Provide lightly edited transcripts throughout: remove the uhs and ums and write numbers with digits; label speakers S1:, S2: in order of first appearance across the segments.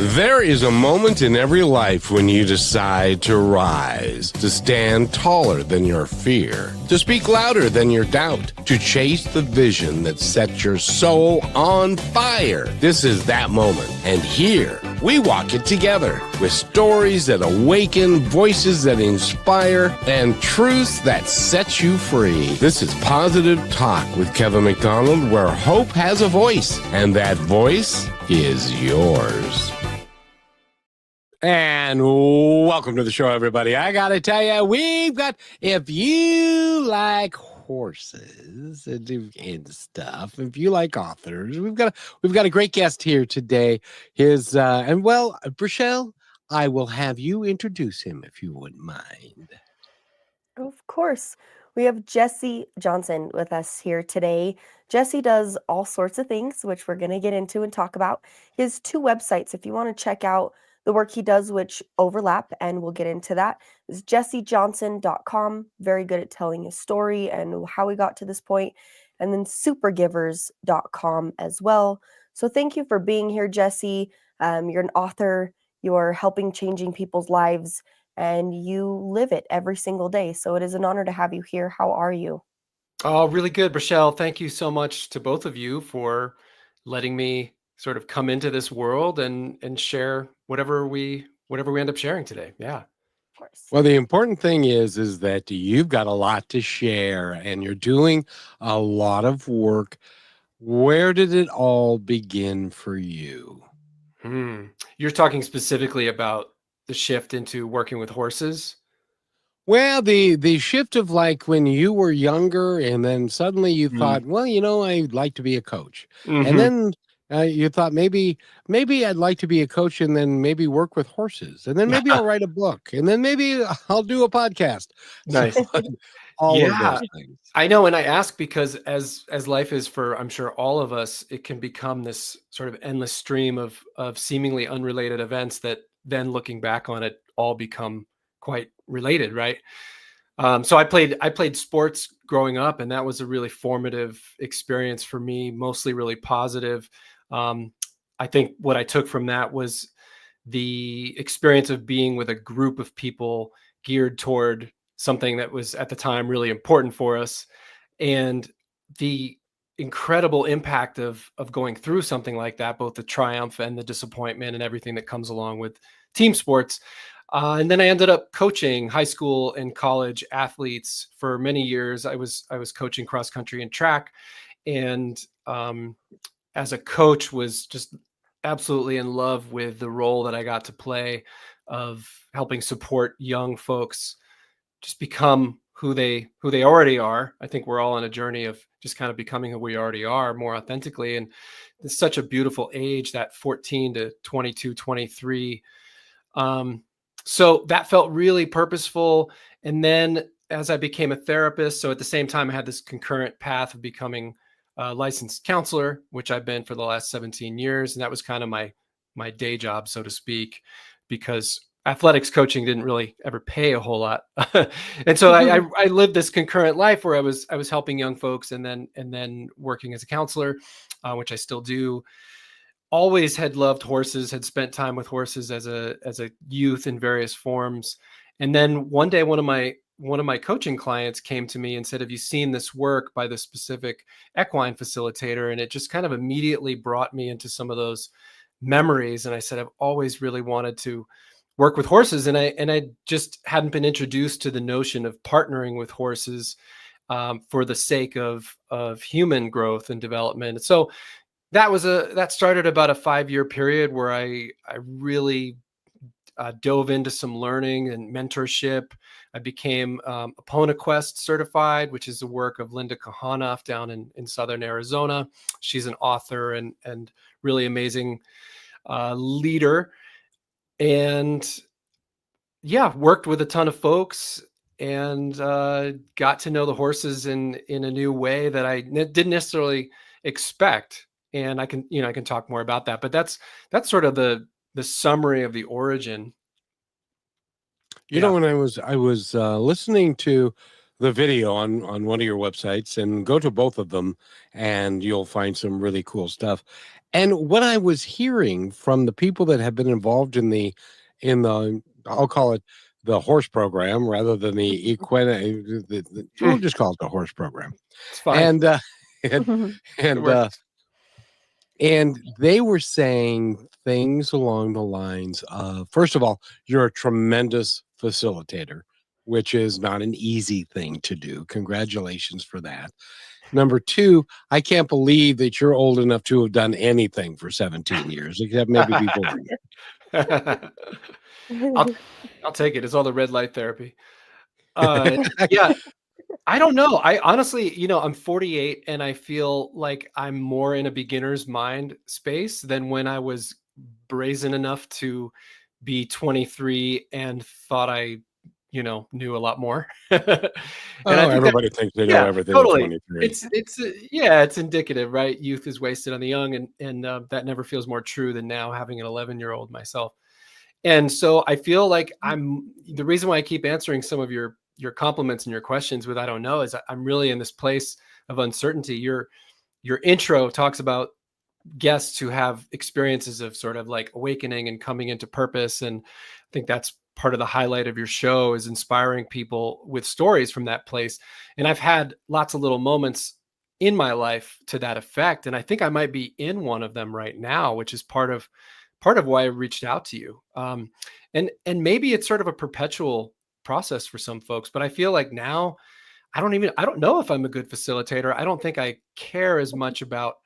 S1: There is a moment in every life when you decide to rise, to stand taller than your fear, to speak louder than your doubt, to chase the vision that sets your soul on fire. This is that moment. And here, we walk it together with stories that awaken, voices that inspire, and truths that set you free. This is Positive Talk with Kevin McDonald, where hope has a voice, and that voice is yours. And welcome to the show, everybody. I got to tell you, if you like horses and stuff, if you like authors, we've got a great guest here today. Brichelle, I will have you introduce him if you wouldn't mind.
S2: Of course. We have Jesse Johnson with us here today. Jesse does all sorts of things, which we're going to get into and talk about. He has two websites if you want to check out the work he does, which overlap, and we'll get into that. It's jessejohnson.com, very good at telling his story and how we got to this point, and then supergivers.com as well. So thank you for being here, Jesse. You're an author, you're helping changing people's lives, and you live it every single day. So it is an honor to have you here. How are you?
S3: Oh, really good, Brichelle. Thank you so much to both of you for letting me sort of come into this world and share whatever we end up sharing today. Yeah.
S2: Of course.
S1: Well, the important thing is that you've got a lot to share and you're doing a lot of work. Where did it all begin for you?
S3: You're talking specifically about the shift into working with horses?
S1: Well, the shift of like when you were younger and then suddenly you thought, well, I'd like to be a coach. And then you thought maybe I'd like to be a coach and then maybe work with horses. And then maybe I'll write a book. And then maybe I'll do a podcast.
S3: Nice.
S1: So, all of those things.
S3: I know. And I ask because as life is for, I'm sure, all of us, it can become this sort of endless stream of seemingly unrelated events that then looking back on it all become quite related, right? So I played sports growing up, and that was a really formative experience for me, mostly really positive. I think what I took from that was the experience of being with a group of people geared toward something that was at the time really important for us, and the incredible impact of going through something like that, both the triumph and the disappointment and everything that comes along with team sports. And then I ended up coaching high school and college athletes for many years. I was coaching cross country and track, and as a coach was just absolutely in love with the role that I got to play of helping support young folks just become who they already are. I think we're all on a journey of just kind of becoming who we already are more authentically. And it's such a beautiful age, that 14 to 22, 23. So that felt really purposeful. And then as I became a therapist, so at the same time, I had this concurrent path of becoming a licensed counselor, which I've been for the last 17 years. And that was kind of my day job, so to speak, because athletics coaching didn't really ever pay a whole lot. And so I lived this concurrent life where I was helping young folks and then working as a counselor, which I still do. Always had loved horses, had spent time with horses as a youth in various forms. And then one day, one of my coaching clients came to me and said, have you seen this work by the specific equine facilitator? And it just kind of immediately brought me into some of those memories. And I said, I've always really wanted to work with horses. And I just hadn't been introduced to the notion of partnering with horses for the sake of human growth and development. So that started about a 5-year period where I really dove into some learning and mentorship. I became equine-partnered certified, which is the work of Linda Kahanoff down in Southern Arizona. She's an author and really amazing leader. And yeah, worked with a ton of folks and got to know the horses in a new way that I didn't necessarily expect. And I can talk more about that, but that's sort of the summary of the origin.
S1: When I was listening to the video on one of your websites, and go to both of them, and you'll find some really cool stuff. And what I was hearing from the people that have been involved in the I'll call it the horse program rather than the equine, we'll just call it the horse program,
S3: It's fine.
S1: and and
S3: It
S1: and
S3: works.
S1: and they were saying things along the lines of, first of all, you're a tremendous facilitator, which is not an easy thing to do. Congratulations for that. Number two, I can't believe that you're old enough to have done anything for 17 years, except maybe be boring.
S3: I'll I'll take it. It's all the red light therapy. Yeah, I don't know. I honestly, I'm 48 and I feel like I'm more in a beginner's mind space than when I was brazen enough to be 23 and thought I, knew a lot more. And I
S1: Oh,
S3: think that,
S1: everybody thinks they know
S3: yeah,
S1: everything at
S3: totally.
S1: 23.
S3: It's indicative, right? Youth is wasted on the young, and that never feels more true than now having an 11-year-old myself. And so I feel like the reason why I keep answering some of your compliments and your questions with I don't know is I'm really in this place of uncertainty. Your intro talks about guests who have experiences of sort of like awakening and coming into purpose, and I think that's part of the highlight of your show is inspiring people with stories from that place. And I've had lots of little moments in my life to that effect, and I think I might be in one of them right now, which is part of why I reached out to you. And maybe it's sort of a perpetual process for some folks, but I feel like now I don't know if I'm a good facilitator. I don't think I care as much about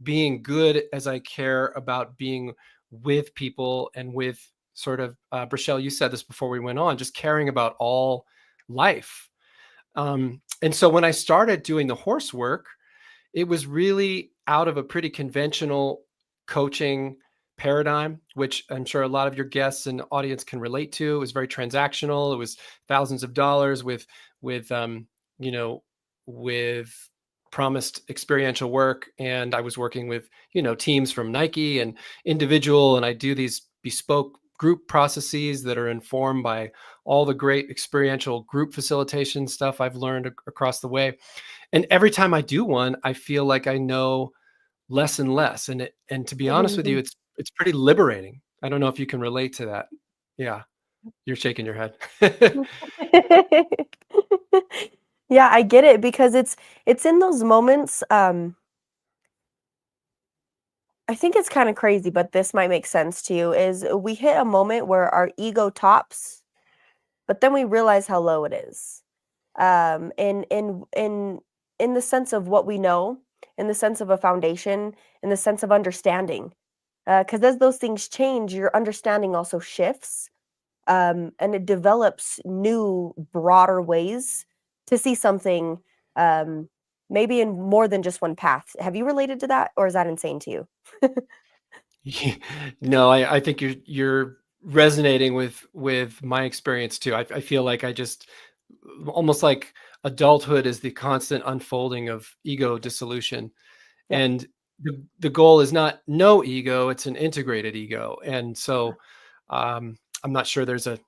S3: being good as I care about being with people and with sort of, Brachelle, you said this before we went on, just caring about all life. And so when I started doing the horse work, it was really out of a pretty conventional coaching paradigm, which I'm sure a lot of your guests and audience can relate to. It was very transactional. It was thousands of dollars with you know, with promised experiential work. And I was working with, teams from Nike and individual, and I do these bespoke group processes that are informed by all the great experiential group facilitation stuff I've learned across the way. And every time I do one, I feel like I know less and less. And to be honest with you, it's pretty liberating. I don't know if you can relate to that. Yeah, you're shaking your head.
S2: Yeah, I get it because it's in those moments. I think it's kind of crazy, but this might make sense to you. Is we hit a moment where our ego tops, but then we realize how low it is. In the sense of what we know, in the sense of a foundation, in the sense of understanding. Because as those things change, your understanding also shifts, and it develops new, broader ways to see something, maybe in more than just one path. Have you related to that, or is that insane to you?
S3: No, I think you're resonating with my experience too. I feel like I just almost like adulthood is the constant unfolding of ego dissolution.
S2: Yeah.
S3: And the goal is not no ego, it's an integrated ego. And so I'm not sure there's a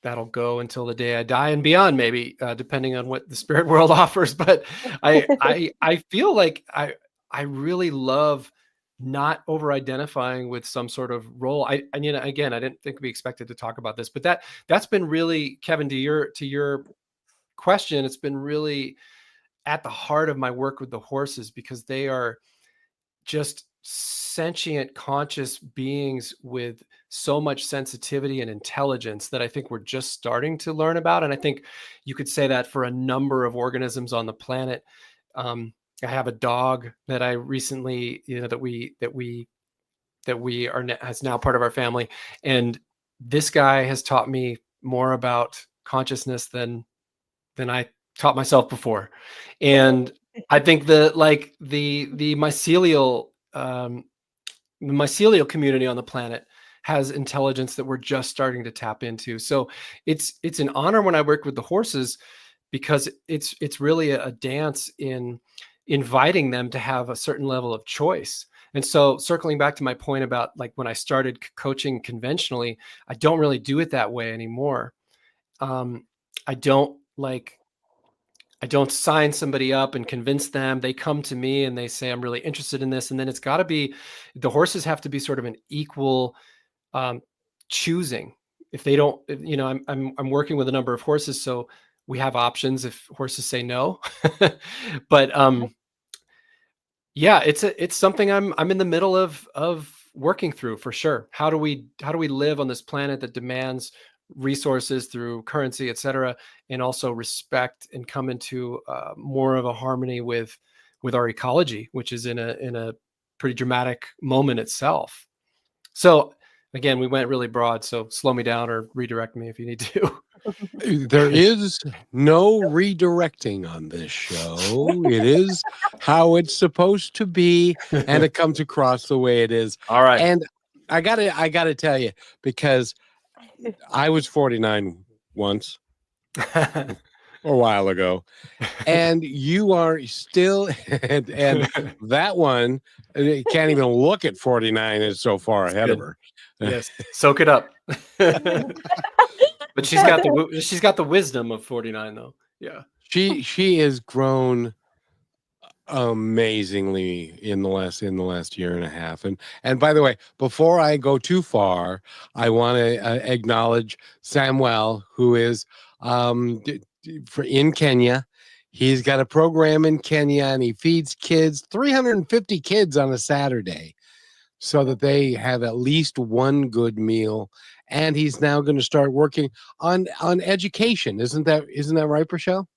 S3: that'll go until the day I die and beyond, maybe, depending on what the spirit world offers. But I feel like I really love not over identifying with some sort of role. Again, I didn't think we expected to talk about this, but that's been really, Kevin, to your question, it's been really at the heart of my work with the horses, because they are just sentient, conscious beings with so much sensitivity and intelligence that I think we're just starting to learn about. And I think you could say that for a number of organisms on the planet. I have a dog that I recently, that we are has now part of our family, and this guy has taught me more about consciousness than I taught myself before. And I think the mycelial community on the planet has intelligence that we're just starting to tap into. So it's an honor when I work with the horses, because it's really a dance in inviting them to have a certain level of choice. And so circling back to my point about like when I started coaching conventionally, I don't really do it that way anymore. I don't like I don't sign somebody up and convince them. They come to me and they say, I'm really interested in this. And then it's got to be, the horses have to be sort of an equal um, choosing. If they don't, I'm working with a number of horses, so we have options if horses say no. But yeah, it's something I'm in the middle of working through for sure. How do we live on this planet that demands resources through currency, et cetera, and also respect and come into more of a harmony with our ecology, which is in a pretty dramatic moment itself. So again, we went really broad, so slow me down or redirect me if you need to.
S1: There is no redirecting on this show. It is how it's supposed to be, and it comes across the way it is.
S3: All right.
S1: And I gotta tell you, because I was 49 once a while ago, and you are still, and that one can't even look at 49. It's so far ahead of
S3: Good.
S1: her.
S3: Yes, soak it up. But she's got the wisdom of 49 though. Yeah.
S1: She has grown amazingly in the last year and a half. And by the way, before I go too far, I want to acknowledge Samuel, who is in Kenya. He's got a program in Kenya, and he feeds kids, 350 kids on a Saturday, so that they have at least one good meal. And he's now going to start working on education. Isn't that right, Rochelle?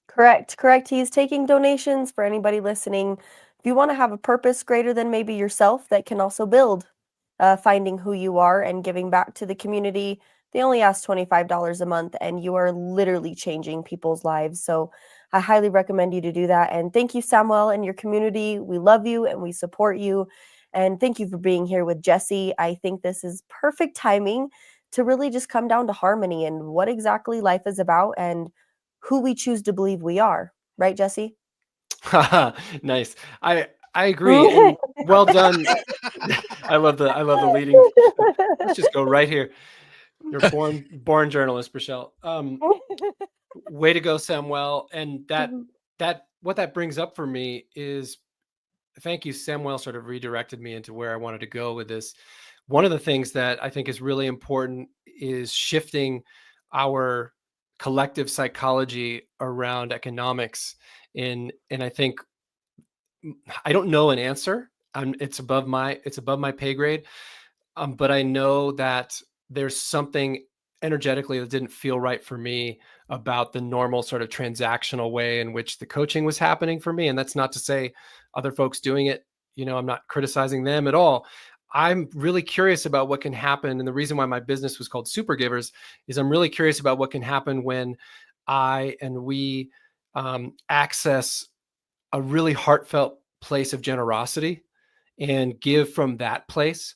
S2: Correct. He's taking donations for anybody listening. If you want to have a purpose greater than maybe yourself that can also build, finding who you are and giving back to the community, they only ask $25 a month, and you are literally changing people's lives. So I highly recommend you to do that. And thank you, Samuel, and your community. We love you and we support you. And thank you for being here with Jesse. I think this is perfect timing to really just come down to harmony and what exactly life is about and who we choose to believe we are. Right, Jesse?
S3: Nice. I agree. And well done. I love the leading. Let's just go right here. You're born journalist, Rochelle. Way to go, Samuel. And what that brings up for me is, thank you, Samuel sort of redirected me into where I wanted to go with this. One of the things that I think is really important is shifting our collective psychology around economics. And I think I don't know an answer. It's above my pay grade. But I know that there's something energetically that didn't feel right for me about the normal sort of transactional way in which the coaching was happening for me. And that's not to say other folks doing it, I'm not criticizing them at all. I'm really curious about what can happen. And the reason why my business was called Super Givers is I'm really curious about what can happen when we access a really heartfelt place of generosity and give from that place.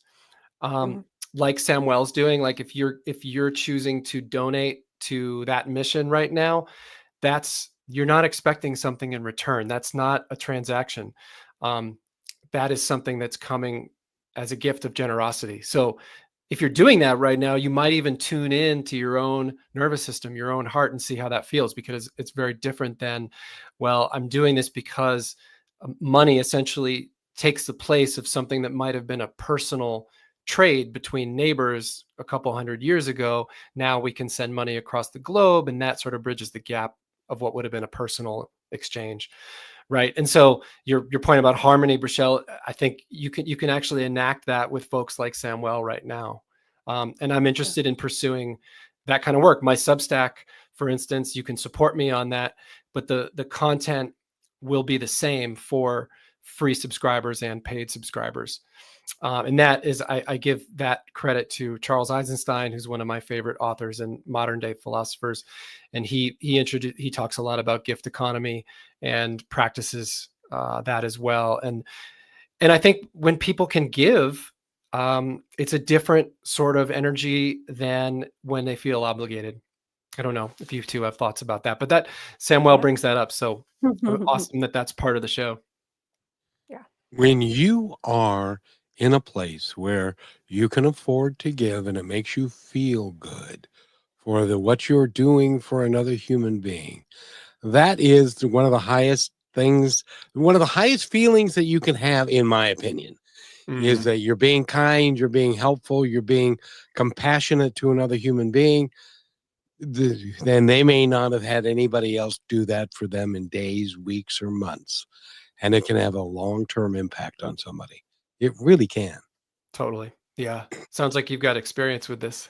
S2: Mhm.
S3: Like Samuel's doing, like if you're choosing to donate to that mission right now, you're not expecting something in return. That's not a transaction. Um, that is something that's coming as a gift of generosity. So if you're doing that right now, you might even tune in to your own nervous system, your own heart, and see how that feels, because it's very different than, well, I'm doing this because money essentially takes the place of something that might have been a personal trade between neighbors a couple hundred years ago. Now we can send money across the globe, and that sort of bridges the gap of what would have been a personal exchange. Right. And so your point about harmony, Rochelle, I think you can actually enact that with folks like Samuel right now. And I'm interested in pursuing that kind of work. My Substack, for instance, you can support me on that, but the content will be the same for free subscribers and paid subscribers. And that is, I give that credit to Charles Eisenstein, who's one of my favorite authors and modern day philosophers. And he talks a lot about gift economy and practices that as well. And I think when people can give, it's a different sort of energy than when they feel obligated. I don't know if you two have thoughts about that, but that Samuel
S2: Yeah.
S3: brings that up. So awesome that that's part of the show.
S2: Yeah.
S1: When you are in a place where you can afford to give and it makes you feel good for what you're doing for another human being, That is one of the highest things, one of the highest feelings that you can have, in my opinion, is
S3: Mm,
S1: that you're being kind, you're being helpful, you're being compassionate to another human being. Then they may not have had anybody else do that for them in days, weeks, or months. And it can have a long-term impact on somebody. It really can.
S3: totally. Yeah. Sounds like you've got experience with this.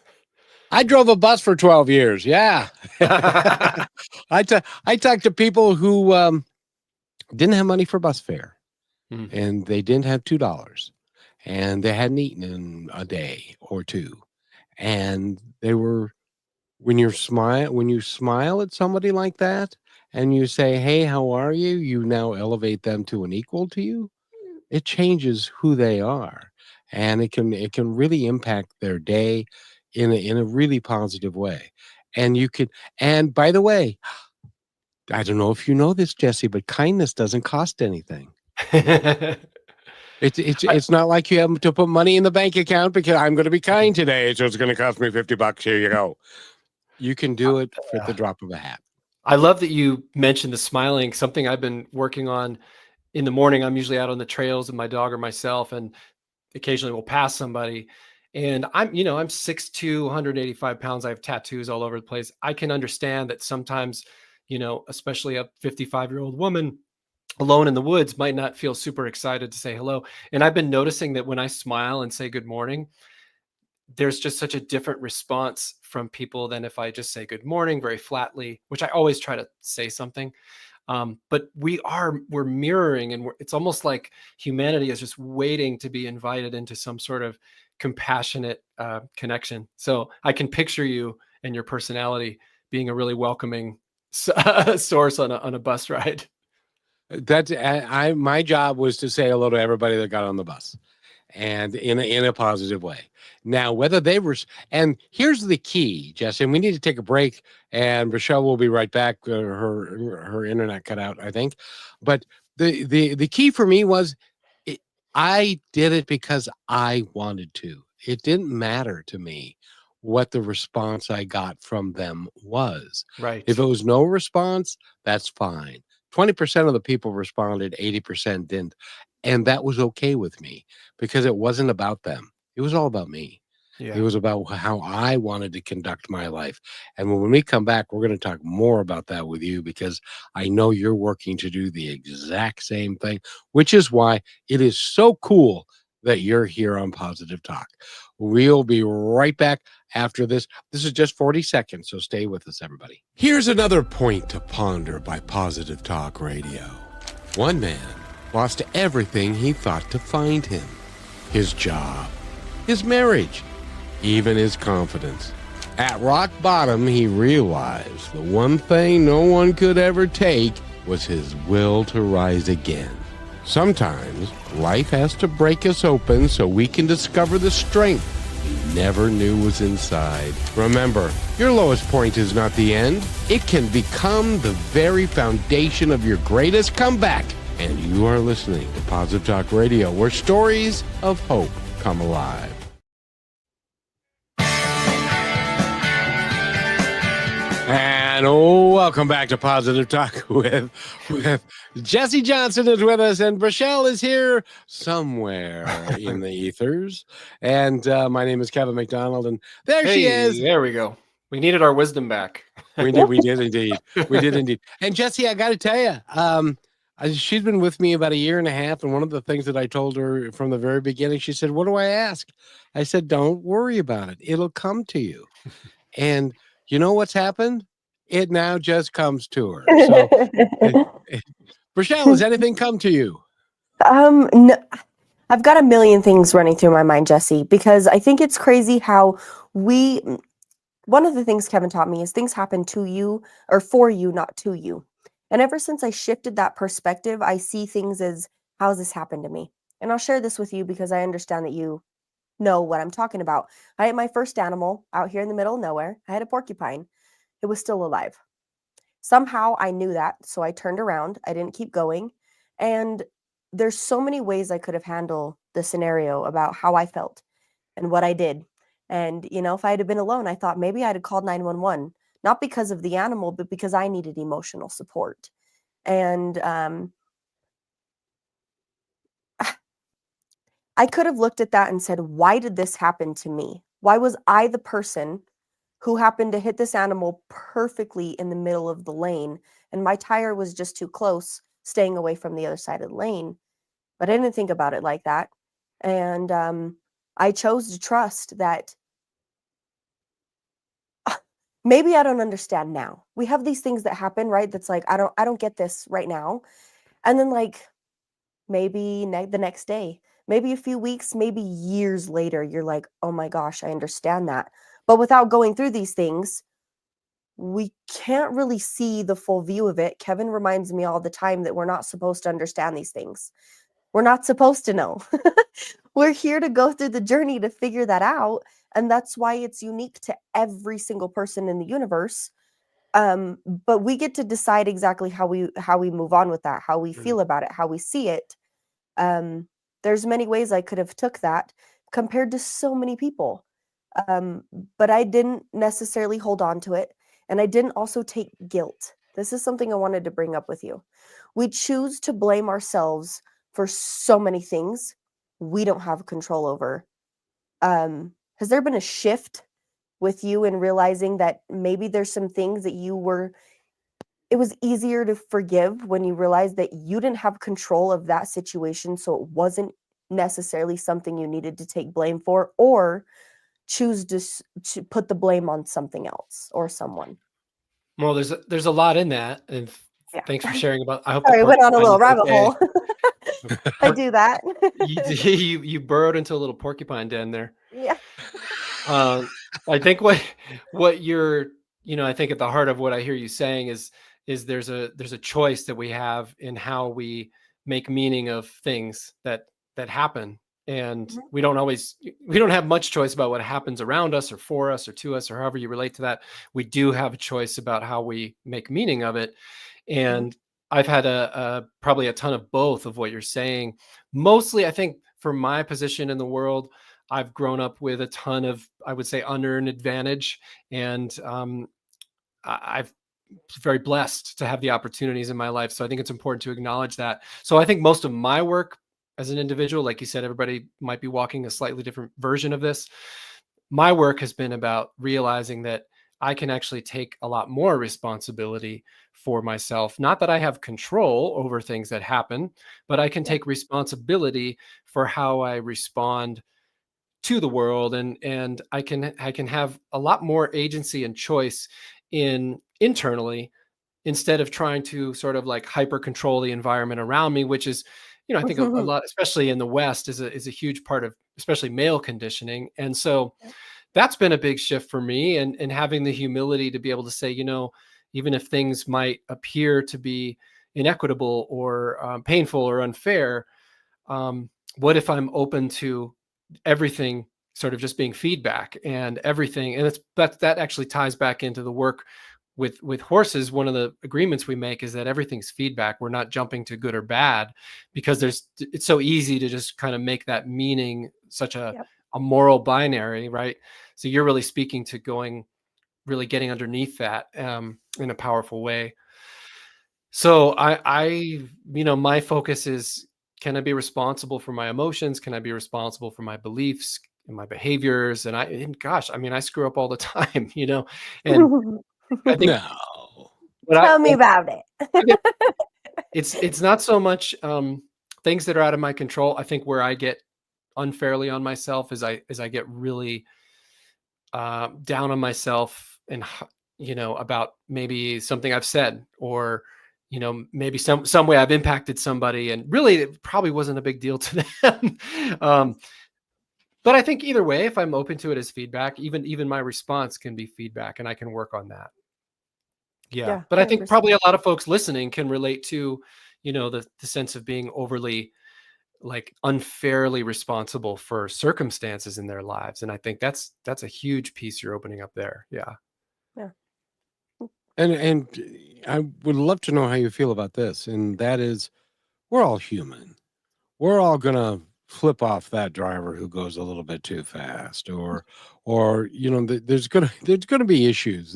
S1: I drove a bus for 12 years. Yeah. I talked to people who didn't have money for bus fare,
S3: Mm,
S1: and they didn't have $2, and they hadn't eaten in a day or two. And they were, when you smile at somebody like that and you say, "Hey, how are you?" You now elevate them to an equal to you. It changes who they are, and it can really impact their day in a really positive way. And you could, and by the way, I don't know if you know this, Jesse, but kindness doesn't cost anything.
S3: I
S1: It's not like you have to put money in the bank account because I'm going to be kind today, so it's going to cost me $50. Here you go. You can do it for the
S3: yeah.
S1: drop of a hat.
S3: I love that you mentioned the smiling, something I've been working on in the morning. I'm usually out on the trails with my dog or myself, and occasionally we'll pass somebody. And I'm 6'2", 185 pounds. I have tattoos all over the place. I can understand that sometimes, especially a 55-year-old woman alone in the woods might not feel super excited to say hello. And I've been noticing that when I smile and say good morning, there's just such a different response from people than if I just say good morning very flatly, which I always try to say something. But we're mirroring, and it's almost like humanity is just waiting to be invited into some sort of compassionate connection. So I can picture you and your personality being a really welcoming source on a bus ride.
S1: That's my job was to say hello to everybody that got on the bus, and in a positive way. Now, whether they were, and here's the key, Jesse, and we need to take a break, and Rochelle will be right back. Her internet cut out, I think, but the key for me was, it, I did it because I wanted to. It didn't matter to me what the response I got from them was. If
S3: Right.
S1: it was no response, that's fine. 20% of the people responded, 80% didn't. And that was okay with me because it wasn't about them. It was all about me. It
S3: Yeah.
S1: was about how I wanted to conduct my life. And when we come back, we're going to talk more about that with you because I know you're working to do the exact same thing, which is why it is so cool that you're here on Positive Talk. We'll be right back after this. This is just 40 seconds, so stay with us, everybody. Here's another point to ponder by Positive Talk Radio. One man lost everything he thought to find him: his job, his marriage, even his confidence. At rock bottom, he realized the one thing no one could ever take was his will to rise again. Sometimes life has to break us open so we can discover the strength we never knew was inside. Remember, your lowest point is not the end. It can become the very foundation of your greatest comeback. And you are listening to Positive Talk Radio, where stories of hope come alive. And welcome back to Positive Talk with Jesse Johnson is with us, and Rochelle is here somewhere in the ethers. And my name is Kevin McDonald, and there she is.
S3: There we go. We needed our wisdom back.
S1: We did indeed. We did indeed. And Jesse, I got to tell you, she's been with me about a year and a half, and one of the things that I told her from the very beginning, she said, "What do I ask?" I said, "Don't worry about it. It'll come to you." And you know what's happened? It now just comes to her. So, Rochelle, has anything come to you?
S2: No, I've got a million things running through my mind, Jesse, because I think it's crazy how one of the things Kevin taught me is things happen to you or for you, not to you. And ever since I shifted that perspective, I see things as, how's this happened to me? And I'll share this with you because I understand that you know what I'm talking about. I had my first animal out here in the middle of nowhere. I had a porcupine. It was still alive. Somehow I knew that, so I turned around. I didn't keep going. And there's so many ways I could have handled the scenario about how I felt and what I did. And, if I had been alone, I thought maybe I'd have called 911 not because of the animal, but because I needed emotional support. And I could have looked at that and said, why did this happen to me? Why was I the person who happened to hit this animal perfectly in the middle of the lane, and my tire was just too close, staying away from the other side of the lane? But I didn't think about it like that. And I chose to trust that maybe I don't understand now. We have these things that happen, right? That's like, I don't get this right now. And then like maybe the next day, maybe a few weeks, maybe years later, you're like, oh my gosh, I understand that. But without going through these things, we can't really see the full view of it. Kevin reminds me all the time that we're not supposed to understand these things. We're not supposed to know. We're here to go through the journey to figure that out. And that's why it's unique to every single person in the universe. But we get to decide exactly how we move on with that, how we feel about it, how we see it. There's many ways I could have took that compared to so many people. But I didn't necessarily hold on to it. And I didn't also take guilt. This is something I wanted to bring up with you. We choose to blame ourselves for so many things we don't have control over. Has there been a shift with you in realizing that maybe there's some things that it was easier to forgive when you realized that you didn't have control of that situation, so it wasn't necessarily something you needed to take blame for, or choose to put the blame on something else or someone?
S3: Well, there's a lot in that, and
S2: Yeah.
S3: thanks for sharing about. I hope the
S2: Sorry, I went on a
S3: porcupine
S2: little
S3: is
S2: rabbit
S3: okay.
S2: hole. I do that.
S3: You burrowed into a little porcupine den there.
S2: Yeah.
S3: I think what you're, I think at the heart of what I hear you saying is there's a choice that we have in how we make meaning of things that happen. And we don't have much choice about what happens around us or for us or to us or however you relate to that. We do have a choice about how we make meaning of it. And I've had probably a ton of both of what you're saying. Mostly, I think for my position in the world, I've grown up with a ton of, I would say, unearned advantage. And I've very blessed to have the opportunities in my life. So I think it's important to acknowledge that. So I think most of my work as an individual, like you said, everybody might be walking a slightly different version of this. My work has been about realizing that I can actually take a lot more responsibility for myself. Not that I have control over things that happen, but I can take responsibility for how I respond to the world, and I can have a lot more agency and choice internally, instead of trying to sort of like hyper control the environment around me, which is, I think a lot, especially in the West, is a huge part of especially male conditioning. And so that's been a big shift for me, and having the humility to be able to say, even if things might appear to be inequitable or painful or unfair, what if I'm open to everything sort of just being feedback and everything? And that actually ties back into the work with horses. One of the agreements we make is that everything's feedback. We're not jumping to good or bad, because it's so easy to just kind of make that meaning such a moral binary, right? So you're really speaking to really getting underneath that in a powerful way. So my focus is, can I be responsible for my emotions? Can I be responsible for my beliefs and my behaviors? And gosh, I screw up all the time, and I think
S1: No.
S2: Tell me about it.
S3: it's not so much things that are out of my control. I think where I get unfairly on myself is I get really down on myself, and about maybe something I've said, or maybe some way I've impacted somebody, and really it probably wasn't a big deal to them. But I think either way, if I'm open to it as feedback, even my response can be feedback, and I can work on that. Yeah. But I think
S2: 100%.
S3: probably a lot of folks listening can relate to, the sense of being overly, like, unfairly responsible for circumstances in their lives. And I think that's a huge piece you're opening up there. Yeah.
S2: Yeah.
S1: And I would love to know how you feel about this. And that is, we're all human. We're all gonna flip off that driver who goes a little bit too fast, or there's gonna be issues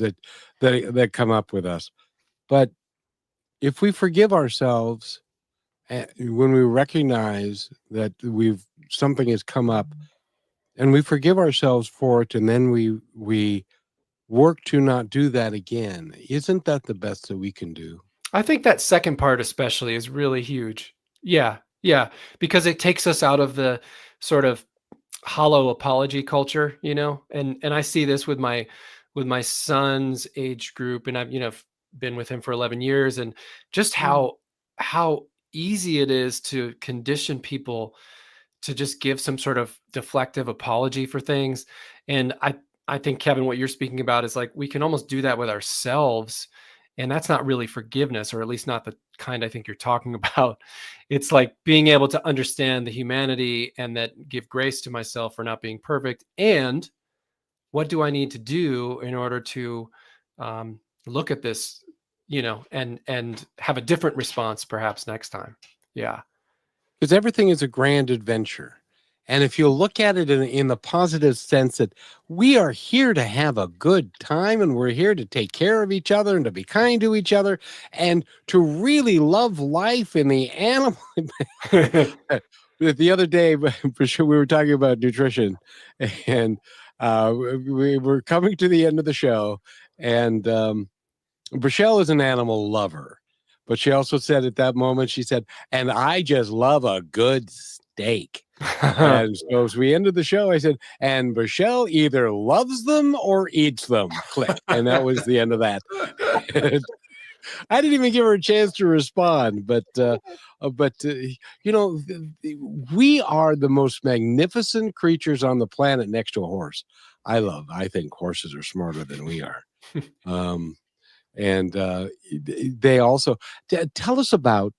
S1: that come up with us. But if we forgive ourselves when we recognize that something has come up, and we forgive ourselves for it, and then we work to not do that again, isn't that the best that we can do?
S3: I think that second part especially is really huge. Yeah, yeah, because it takes us out of the sort of hollow apology culture, and I see this with my son's age group, and I've been with him for 11 years, and just
S2: Mm.
S3: how easy it is to condition people to just give some sort of deflective apology for things. And I think, Kevin, what you're speaking about is like we can almost do that with ourselves, and that's not really forgiveness, or at least not the kind I think you're talking about. It's like being able to understand the humanity and that give grace to myself for not being perfect, and what do I need to do in order to look at this, and have a different response perhaps next time. Yeah.
S1: Because everything is a grand adventure. And if you look at it in the positive sense that we are here to have a good time, and we're here to take care of each other and to be kind to each other and to really love life in the animal. The other day, for sure, we were talking about nutrition, and we were coming to the end of the show, and Rochelle is an animal lover, but she also said at that moment, she said, and I just love a good steak. And so as we ended the show, I said, and Rochelle either loves them or eats them. Click. And that was the end of that. I didn't even give her a chance to respond, we are the most magnificent creatures on the planet next to a horse. I think horses are smarter than we are. And they also tell us about,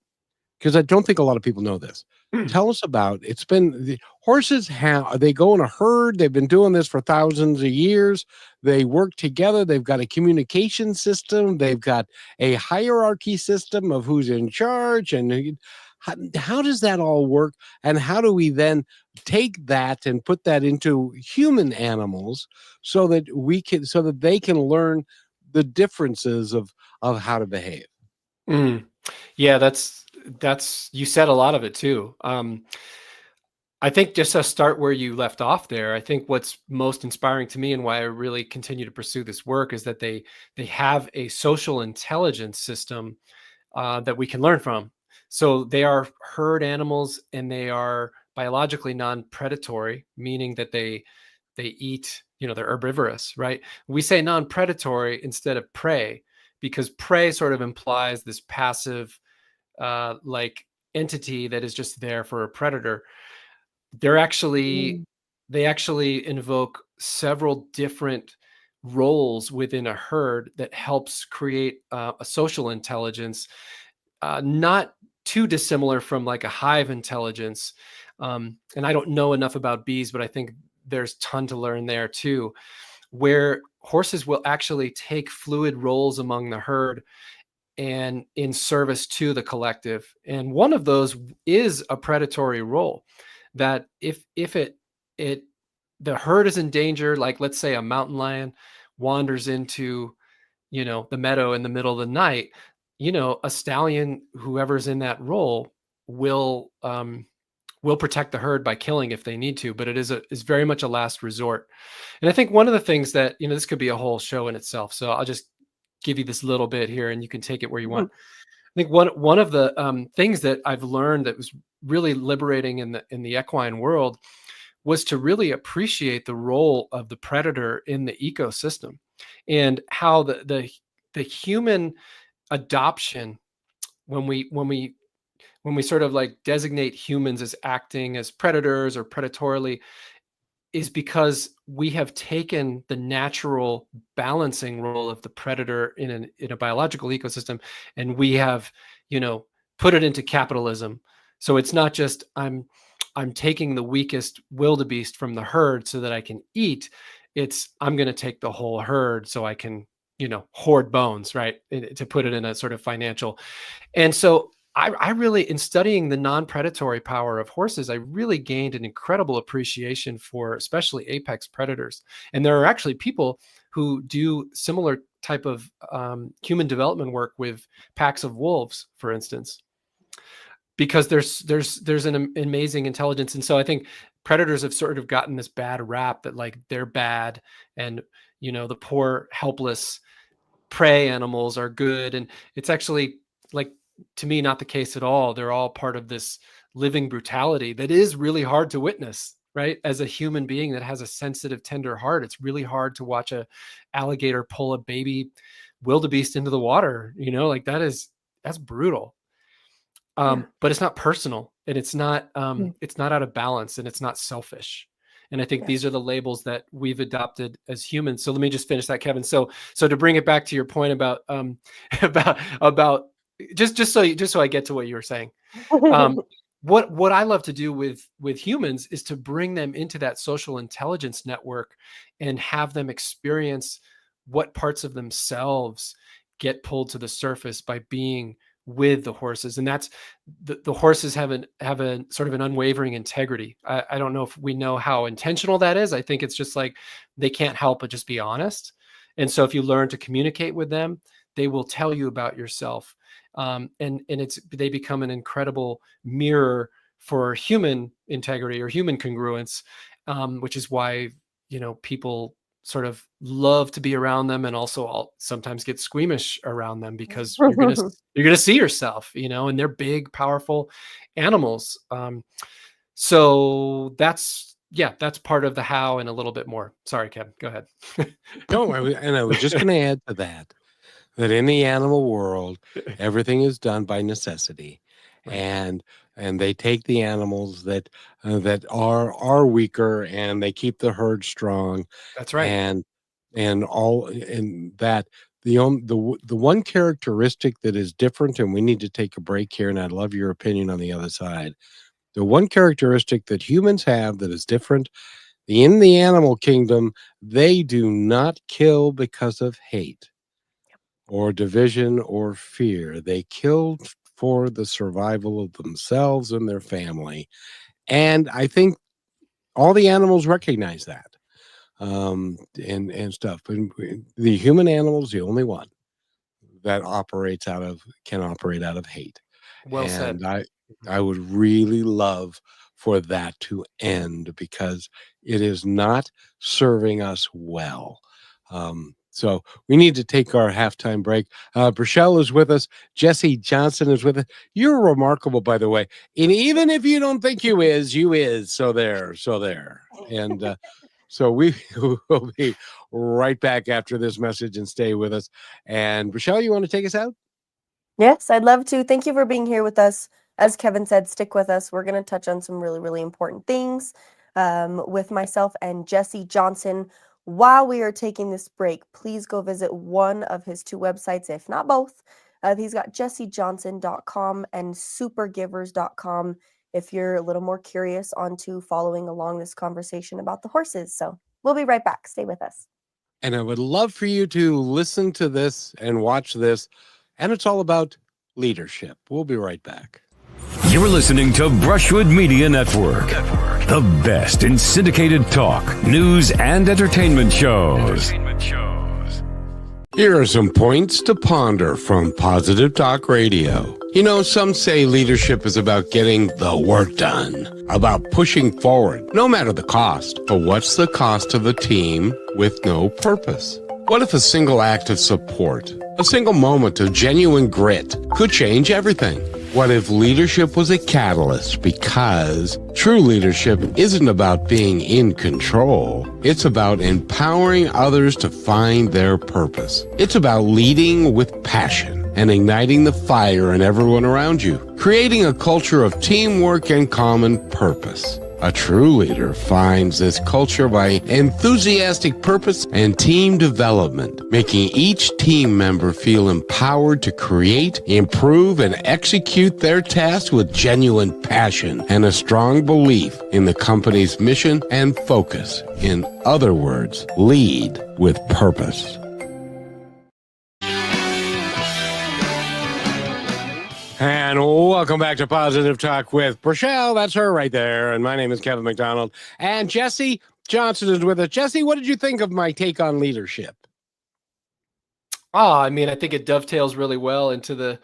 S1: because I don't think a lot of people know this. Tell us about, it's been the horses, they go in a herd. They've been doing this for thousands of years. They work together. They've got a communication system. They've got a hierarchy system of who's in charge. And how does that all work? And how do we then take that and put that into human animals so that they can learn the differences of how to behave?
S3: Yeah, you said a lot of it too. I think just to start where you left off there, I think what's most inspiring to me and why I really continue to pursue this work is that they have a social intelligence system that we can learn from. So they are herd animals, and they are biologically non-predatory, meaning that they eat, they're herbivorous, right? We say non-predatory instead of prey, because prey sort of implies this passive like entity that is just there for a predator. They're actually
S2: Mm.
S3: they actually invoke several different roles within a herd that helps create a social intelligence, not too dissimilar from like a hive intelligence. And I don't know enough about bees, but I think there's ton to learn there too, where horses will actually take fluid roles among the herd and in service to the collective. And one of those is a predatory role, that if it the herd is in danger, like let's say a mountain lion wanders into, the meadow in the middle of the night, a stallion, whoever's in that role, will protect the herd by killing if they need to, but it is very much a last resort. And I think one of the things that, this could be a whole show in itself, so I'll just give you this little bit here and you can take it where you want.
S2: Mhm.
S3: I think one of the things that I've learned that was really liberating in the equine world was to really appreciate the role of the predator in the ecosystem, and how the human adoption, when we sort of like designate humans as acting as predators or predatorily, is because we have taken the natural balancing role of the predator in a biological ecosystem, and we have, put it into capitalism. So it's not just I'm taking the weakest wildebeest from the herd so that I can eat. It's I'm going to take the whole herd so I can, hoard bones, right? To put it in a sort of financial. And so I really, in studying the non-predatory power of horses, I really gained an incredible appreciation for especially apex predators. And there are actually people who do similar type of human development work with packs of wolves, for instance, because there's an amazing intelligence. And so I think predators have sort of gotten this bad rap that like they're bad, and the poor helpless prey animals are good. And it's actually, like, to me, not the case at all. They're all part of this living brutality that is really hard to witness, right? As a human being that has a sensitive, tender heart, it's really hard to watch a alligator pull a baby wildebeest into the water. Like that's brutal. But it's not personal, and it's not out of balance, and it's not selfish. And I think these are the labels that we've adopted as humans. So let me just finish that, Kevin. So to bring it back to your point about about just so I get to what you were saying. What I love to do with humans is to bring them into that social intelligence network and have them experience what parts of themselves get pulled to the surface by being with the horses. And that's the horses have a sort of an unwavering integrity. I don't know if we know how intentional that is. I think it's just like they can't help but just be honest. And so if you learn to communicate with them, they will tell you about yourself. And they become an incredible mirror for human integrity or human congruence, which is why people sort of love to be around them, and also I'll sometimes get squeamish around them because you're gonna see yourself, and they're big, powerful animals. So that's part of the how and a little bit more. Sorry, Kev, go ahead.
S1: No, I was just going to add to that in the animal world, everything is done by necessity, right. And they take the animals that are weaker, and they keep the herd strong.
S3: That's right.
S1: And that the one characteristic that is different, and we need to take a break here, and I'd love your opinion on the other side. The one characteristic that humans have that is different, in the animal kingdom, they do not kill because of hate or division or fear. They kill for the survival of themselves and their family. And I think all the animals recognize that, and stuff. And the human animal is the only one that can operate out of hate.
S3: Well said.
S1: And I would really love for that to end, because it is not serving us well. So we need to take our halftime break. Brachelle is with us. Jesse Johnson is with us. You're remarkable, by the way. And even if you don't think you is. So there. And so we will be right back after this message, and stay with us. And Brachelle, you want to take us out?
S2: Yes, I'd love to. Thank you for being here with us. As Kevin said, stick with us. We're going to touch on some really, really important things with myself and Jesse Johnson. While we are taking this break, please go visit one of his two websites, if not both. He's got jessejohnson.com and supergivers.com if you're a little more curious onto following along this conversation about the horses. So we'll be right back. Stay with us.
S1: And I would love for you to listen to this and watch this. And it's all about leadership. We'll be right back.
S4: You're listening to Brushwood Media Network, the best in syndicated talk, news, and entertainment shows.
S1: Here are some points to ponder from Positive Talk Radio. Some say leadership is about getting the work done, about pushing forward, no matter the cost. But what's the cost of a team with no purpose? What if a single act of support, a single moment of genuine grit could change everything? What if leadership was a catalyst? Because true leadership isn't about being in control. It's about empowering others to find their purpose. It's about leading with passion and igniting the fire in everyone around you, creating a culture of teamwork and common purpose. A true leader finds this culture by enthusiastic purpose and team development, making each team member feel empowered to create, improve, and execute their tasks with genuine passion and a strong belief in the company's mission and focus. In other words, lead with purpose. And welcome back to Positive Talk with Brachelle. That's her right there. And my name is Kevin McDonald. And Jesse Johnson is with us. Jesse, what did you think of my take on leadership?
S3: Oh, I mean, I think it dovetails really well into the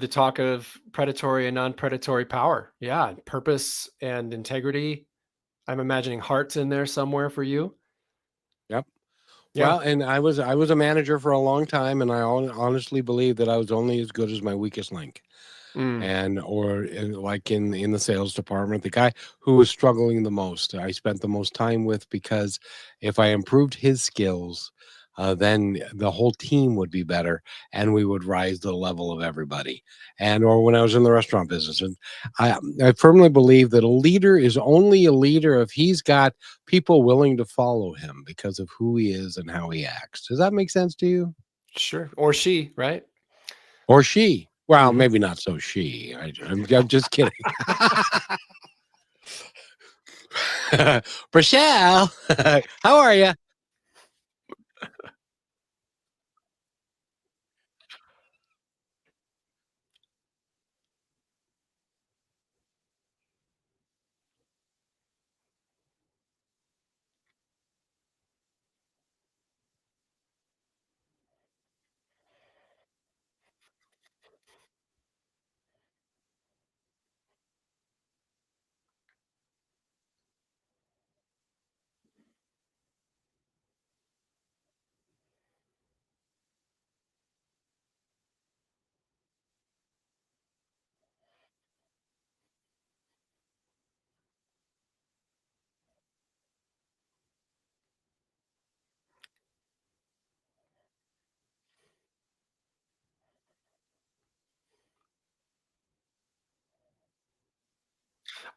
S3: talk of predatory and non-predatory power. Yeah, purpose and integrity. I'm imagining heart's in there somewhere for you.
S1: Yep.
S3: Yeah.
S1: Well, and I was a manager for a long time, and I honestly believe that I was only as good as my weakest link.
S3: Mm.
S1: And like in the sales department, the guy who was struggling the most, I spent the most time with, because if I improved his skills, then the whole team would be better, and we would rise to the level of everybody. And or when I was in the restaurant business, and I firmly believe that a leader is only a leader if he's got people willing to follow him because of who he is and how he acts. Does that make sense to you?
S3: Sure. Or she, right?
S1: Or she? Well,
S3: Mhm.
S1: maybe not so she. I'm just kidding. Rochelle, how are you?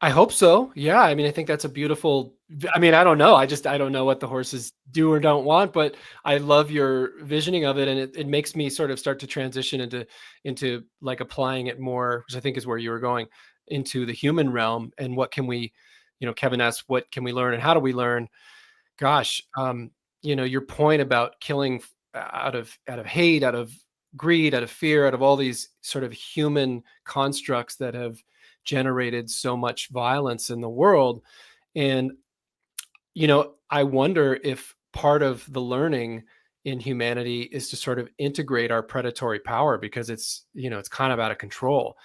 S3: I hope so. Yeah, I mean, I think that's a beautiful I mean, I don't know. I don't know what the horses do or don't want, but I love your visioning of it, and it makes me sort of start to transition into like applying it more, which I think is where you were going, into the human realm and what can we, Kevin asked, what can we learn and how do we learn? Gosh, your point about killing out of hate, out of greed, out of fear, out of all these sort of human constructs that have generated so much violence in the world. And I wonder if part of the learning in humanity is to sort of integrate our predatory power because it's kind of out of control.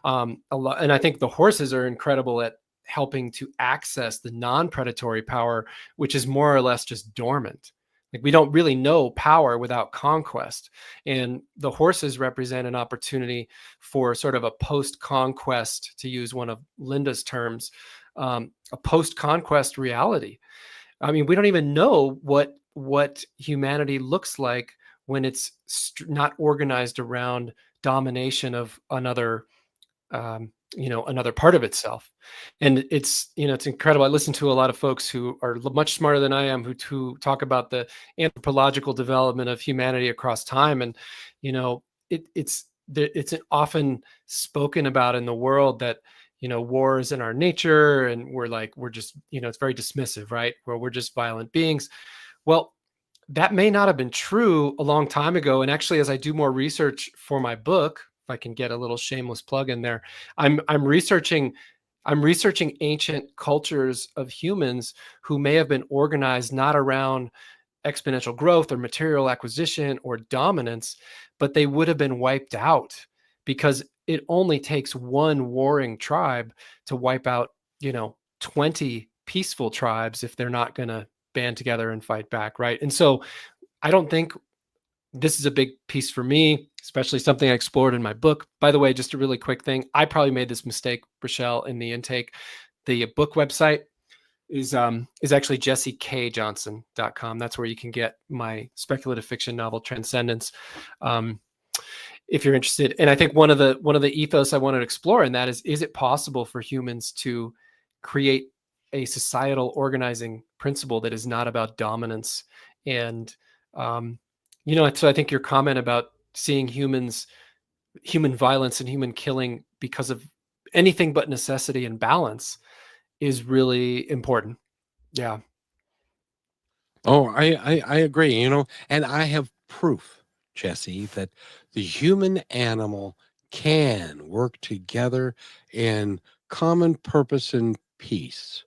S3: A lot, and I think the horses are incredible at helping to access the non-predatory power, which is more or less just dormant. Like we don't really know power without conquest, and the horses represent an opportunity for sort of a post-conquest, to use one of Linda's terms, a post-conquest reality. I mean, we don't even know what humanity looks like when it's not organized around domination of another part of itself. And it's incredible. I listen to a lot of folks who are much smarter than I am, who talk about the anthropological development of humanity across time. And you know it's often spoken about in the world that war is in our nature, and we're just it's very dismissive, right, where we're just violent beings. Well, that may not have been true a long time ago. And actually, as I do more research for my book, if I can get a little shameless plug in there, I'm researching ancient cultures of humans who may have been organized not around exponential growth or material acquisition or dominance, but they would have been wiped out because it only takes one warring tribe to wipe out, 20 peaceful tribes if they're not going to band together and fight back, right? And so I don't think this is a big piece for me, especially something I explored in my book. By the way, just a really quick thing. I probably made this mistake, Rochelle, in the intake. The book website is actually jessekjohnson.com. That's where you can get my speculative fiction novel Transcendents, um, if you're interested. And I think one of the ethos I wanted to explore in that is it possible for humans to create a societal organizing principle that is not about dominance? And um, so I think your comment about seeing human violence and human killing because of anything but necessity and balance is really important. Yeah.
S1: Oh, I agree, and I have proof, Jesse, that the human animal can work together in common purpose and peace.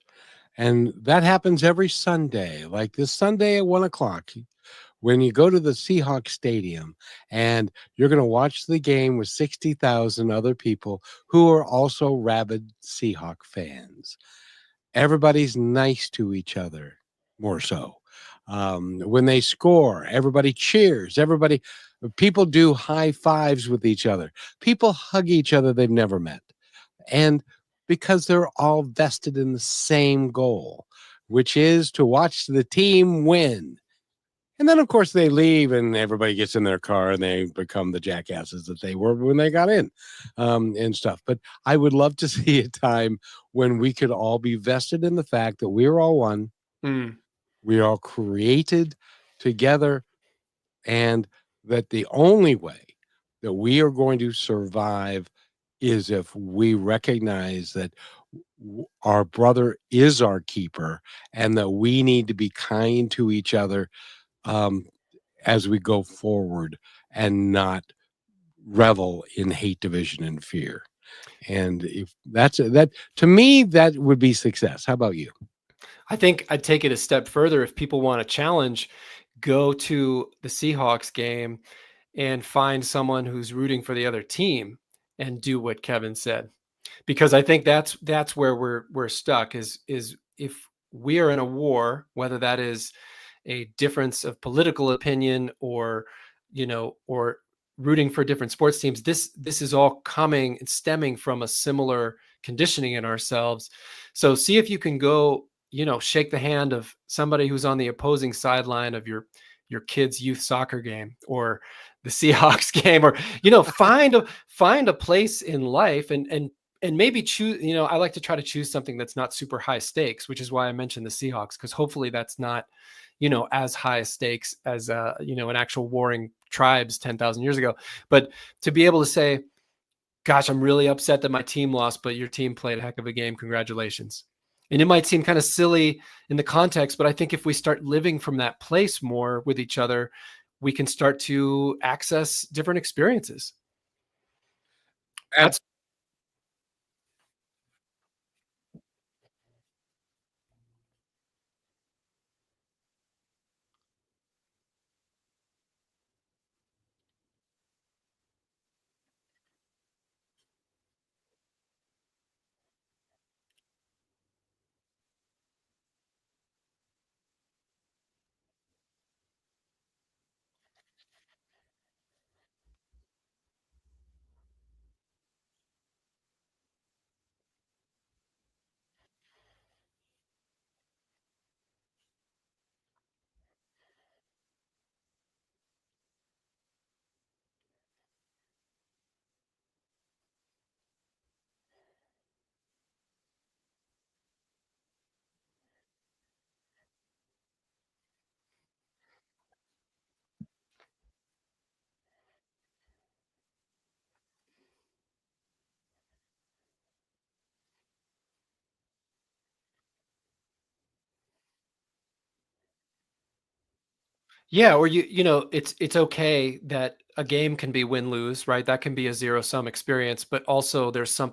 S1: And that happens every Sunday, like this Sunday at 1 o'clock. when you go to the Seahawks stadium and you're going to watch the game with 60,000 other people who are also rabid Seahawk fans. Everybody's nice to each other, more so. When they score, everybody cheers. People do high fives with each other. People hug each other they've never met. And because they're all vested in the same goal, which is to watch the team win. And then, of course, they leave and everybody gets in their car and they become the jackasses that they were when they got in, and stuff. But I would love to see a time when we could all be vested in the fact that we're all one.
S3: Mm.
S1: We are all created together, and that the only way that we are going to survive is if we recognize that our brother is our keeper and that we need to be kind to each other, um, as we go forward, and not revel in hate, division, and fear. And if that to me, that would be success. How about you?
S3: I think I'd take it a step further. If people want a challenge, go to the Seahawks game and find someone who's rooting for the other team and do what Kevin said. Because I think that's where we're stuck is if we are in a war, whether that is a difference of political opinion or, or rooting for different sports teams, this is all coming and stemming from a similar conditioning in ourselves. So see if you can go, shake the hand of somebody who's on the opposing sideline of your kid's youth soccer game or the Seahawks game, or find a place in life and maybe choose. I like to try to choose something that's not super high stakes, which is why I mentioned the Seahawks, because hopefully that's not as high stakes as an actual warring tribes 10,000 years ago. But to be able to say, gosh, I'm really upset that my team lost, but your team played a heck of a game. Congratulations. And it might seem kind of silly in the context, but I think if we start living from that place more with each other, we can start to access different experiences. That's Yeah, or it's okay that a game can be win-lose, right? That can be a zero-sum experience, but also there's some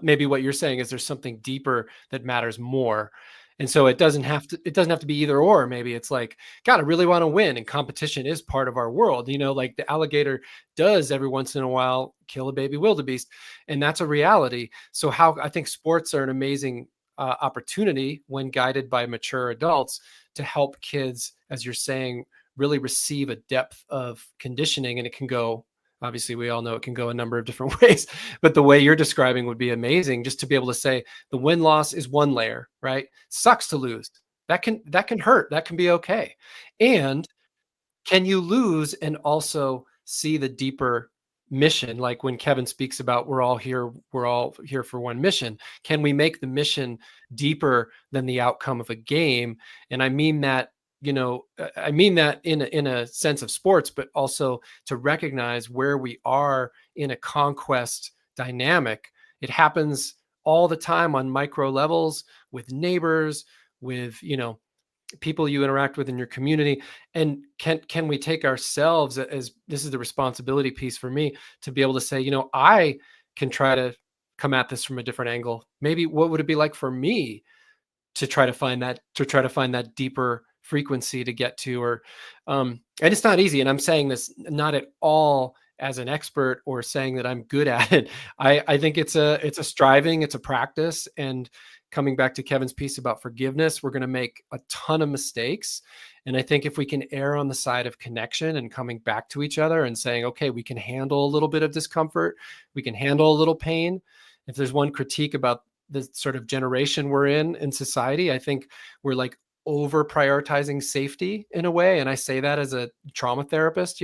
S3: maybe what you're saying is there's something deeper that matters more. And so it doesn't have to be either or. Maybe it's like, God, I really want to win, and competition is part of our world. Like the alligator does every once in a while kill a baby wildebeest, and that's a reality. So how I think sports are an amazing opportunity when guided by mature adults to help kids, as you're saying, really receive a depth of conditioning. And it can go, obviously, we all know it can go a number of different ways, but the way you're describing would be amazing, just to be able to say the win loss is one layer, right? Sucks to lose. That can hurt. That can be okay. And can you lose and also see the deeper mission? Like when Kevin speaks about we're all here for one mission. Can we make the mission deeper than the outcome of a game? And I mean that in a sense of sports, but also to recognize where we are in a conquest dynamic. It happens all the time on micro levels with neighbors, with people you interact with in your community. And can we take ourselves, as this is the responsibility piece for me, to be able to say, I can try to come at this from a different angle. Maybe what would it be like for me to try to find that deeper frequency to get to, or and it's not easy. And I'm saying this not at all as an expert or saying that I'm good at it. I think it's a striving, it's a practice. And coming back to Kevin's piece about forgiveness, we're going to make a ton of mistakes. And I think if we can err on the side of connection and coming back to each other and saying, okay, we can handle a little bit of discomfort, we can handle a little pain. If there's one critique about the sort of generation we're in society, I think we're like over prioritizing safety in a way. And I say that as a trauma therapist,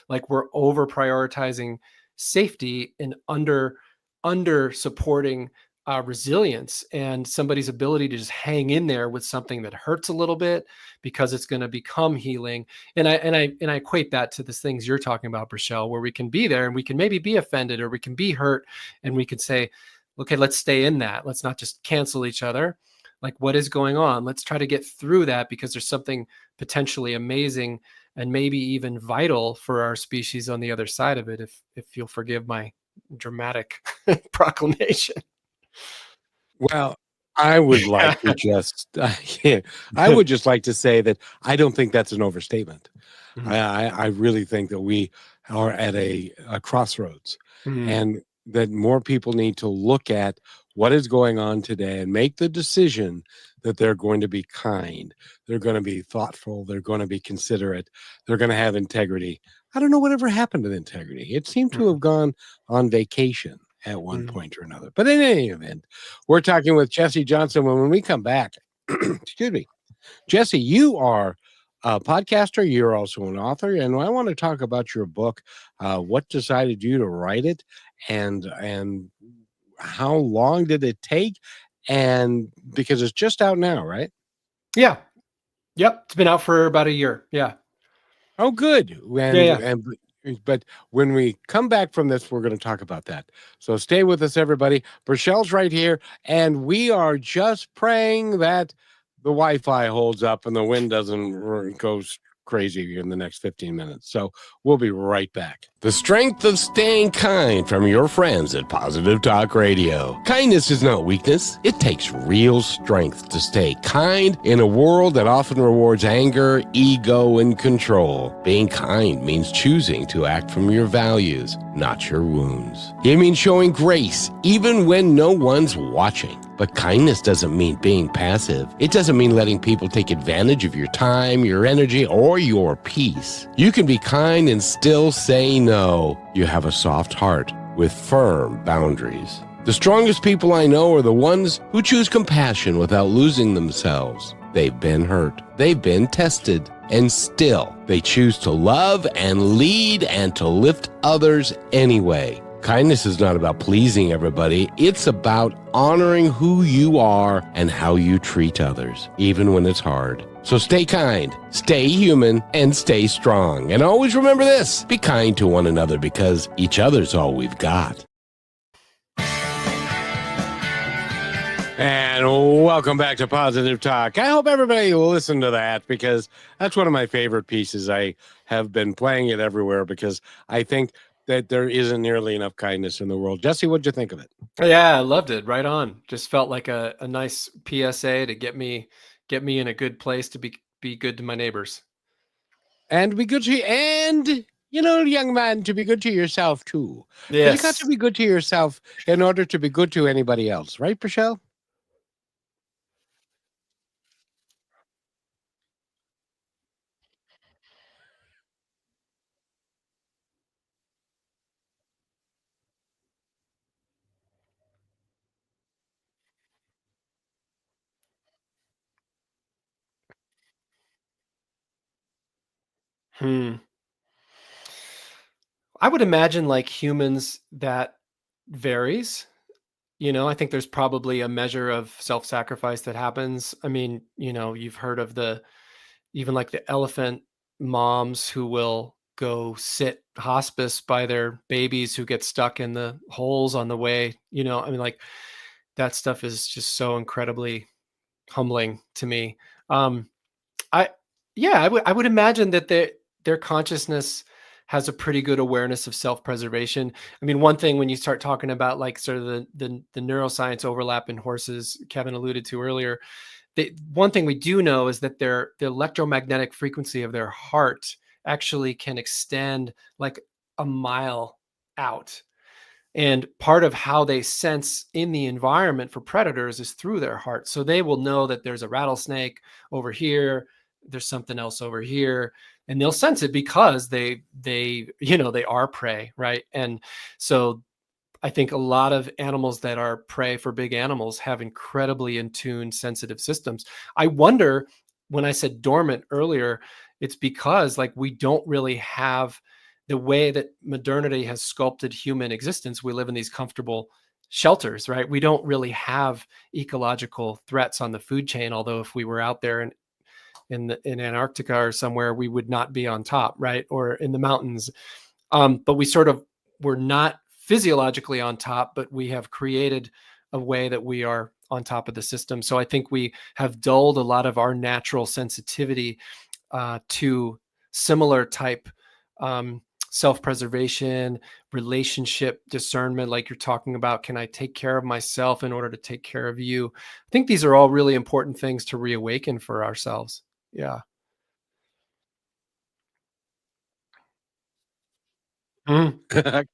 S3: like we're over prioritizing safety and under supporting resilience and somebody's ability to just hang in there with something that hurts a little bit because it's going to become healing. And I equate that to the things you're talking about, Rochelle, where we can be there and we can maybe be offended or we can be hurt and we can say, okay, let's stay in that. Let's not just cancel each other. Like, what is going on? Let's try to get through that because there's something potentially amazing and maybe even vital for our species on the other side of it, if you'll forgive my dramatic proclamation.
S1: Well, I would like to just, I would just like to say that I don't think that's an overstatement.
S3: Mhm.
S1: I really think that we are at a crossroads,
S3: Mhm.
S1: and that more people need to look at what is going on today and make the decision that they're going to be kind, they're going to be thoughtful, they're going to be considerate, they're going to have integrity. I don't know whatever happened to integrity. It seemed to have gone on vacation at one
S3: Mhm.
S1: point or another. But in any event, we're talking with Jesse Johnson. When we come back, excuse me, Jesse, you are a podcaster. You're also an author, and I want to talk about your book. What decided you to write it, and how long did it take? And because it's just out now, right?
S3: Yeah. Yep. It's been out for about a year. Yeah.
S1: Oh, good.
S3: Yeah.
S1: But when we come back from this, we're going to talk about that. So stay with us, everybody. Rochelle's right here, and we are just praying that the Wi-Fi holds up and the wind doesn't go crazy in the next 15 minutes. So we'll be right back. The strength of staying kind from your friends at Positive Talk Radio. Kindness is not weakness. It takes real strength to stay kind in a world that often rewards anger, ego, and control. Being kind means choosing to act from your values, not your wounds. It means showing grace even when no one's watching. But kindness doesn't mean being passive. It doesn't mean letting people take advantage of your time, your energy, or your peace. You can be kind and still say no. You have a soft heart with firm boundaries. The strongest people I know are the ones who choose compassion without losing themselves. They've been hurt. They've been tested. And still, they choose to love and lead and to lift others anyway. Kindness is not about pleasing everybody. It's about honoring who you are and how you treat others, even when it's hard. So stay kind, stay human, and stay strong. And always remember this: be kind to one another because each other's all we've got. And welcome back to Positive Talk. I hope everybody will listen to that because that's one of my favorite pieces. I have been playing it everywhere because I think that there isn't nearly enough kindness in the world. Jesse, what'd you think of it?
S3: Yeah, I loved it. Right on. Just felt like a nice PSA to get me in a good place to be good to my neighbors.
S1: And be good to you. And, young man, to be good to yourself, too.
S3: Yes.
S1: But you got to be good to yourself in order to be good to anybody else. Right, Michelle?
S3: I would imagine, like humans, that varies. I think there's probably a measure of self-sacrifice that happens. I mean, you've heard of even like the elephant moms who will go sit hospice by their babies who get stuck in the holes on the way. I mean, like that stuff is just so incredibly humbling to me. Um, I Yeah, I would imagine that their consciousness has a pretty good awareness of self-preservation. I mean, one thing when you start talking about like sort of the neuroscience overlap in horses, Kevin alluded to earlier, one thing we do know is that the electromagnetic frequency of their heart actually can extend like a mile out. And part of how they sense in the environment for predators is through their heart. So they will know that there's a rattlesnake over here, there's something else over here, and they'll sense it because they are prey, right? And so I think a lot of animals that are prey for big animals have incredibly in tune sensitive systems. I wonder, when I said dormant earlier, it's because like we don't really have the way that modernity has sculpted human existence. We live in these comfortable shelters, right? We don't really have ecological threats on the food chain. Although if we were out there in Antarctica or somewhere, we would not be on top, right? Or in the mountains. But we're not physiologically on top, but we have created a way that we are on top of the system. So I think we have dulled a lot of our natural sensitivity to similar type self-preservation, relationship discernment, like you're talking about. Can I take care of myself in order to take care of you? I think these are all really important things to reawaken for ourselves. Yeah. Mhm.